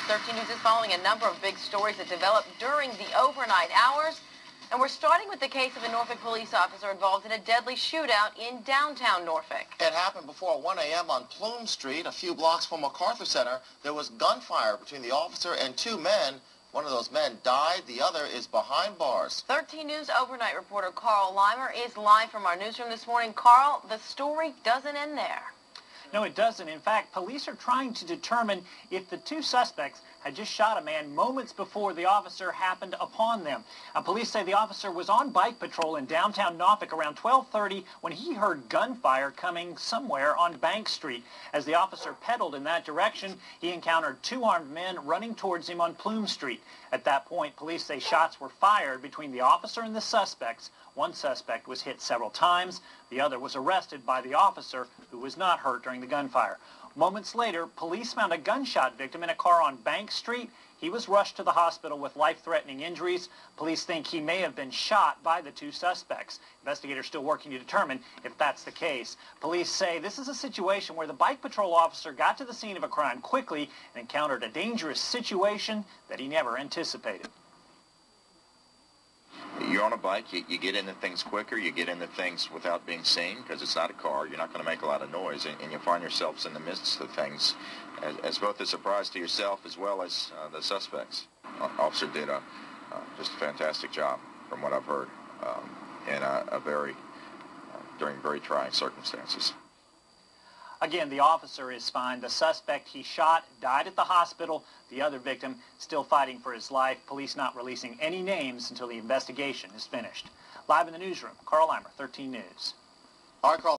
13 News is following a number of big stories that developed during the overnight hours. And we're starting with the case of a Norfolk police officer involved in a deadly shootout in downtown Norfolk. It happened before 1 a.m. on Plume Street, a few blocks from MacArthur Center. There was gunfire between the officer and two men. One of those men died. The other is behind bars. 13 News overnight reporter Carl Leimer is live from our newsroom this morning. Carl, the story doesn't end there. No, it doesn't. In fact, police are trying to determine if the two suspects had just shot a man moments before the officer happened upon them. Police say the officer was on bike patrol in downtown Norfolk around 12:30 when he heard gunfire coming somewhere on Bank Street. As the officer pedaled in that direction, he encountered two armed men running towards him on Plume Street. At that point, police say shots were fired between the officer and the suspects. One suspect was hit several times. The other was arrested by the officer, who was not hurt during the gunfire. Moments later, police found a gunshot victim in a car on Bank Street. He was rushed to the hospital with life-threatening injuries. Police think he may have been shot by the two suspects. Investigators still working to determine if that's the case. Police say this is a situation where the bike patrol officer got to the scene of a crime quickly and encountered a dangerous situation that he never anticipated. You're on a bike, you get into things quicker, you get into things without being seen because it's not a car, you're not going to make a lot of noise, and you find yourselves in the midst of things as both a surprise to yourself as well as the suspects. Officer did just a fantastic job from what I've heard during very trying circumstances. Again, the officer is fine. The suspect he shot died at the hospital. The other victim still fighting for his life. Police not releasing any names until the investigation is finished. Live in the newsroom, Carl Leimer, 13 News. All right, Carl.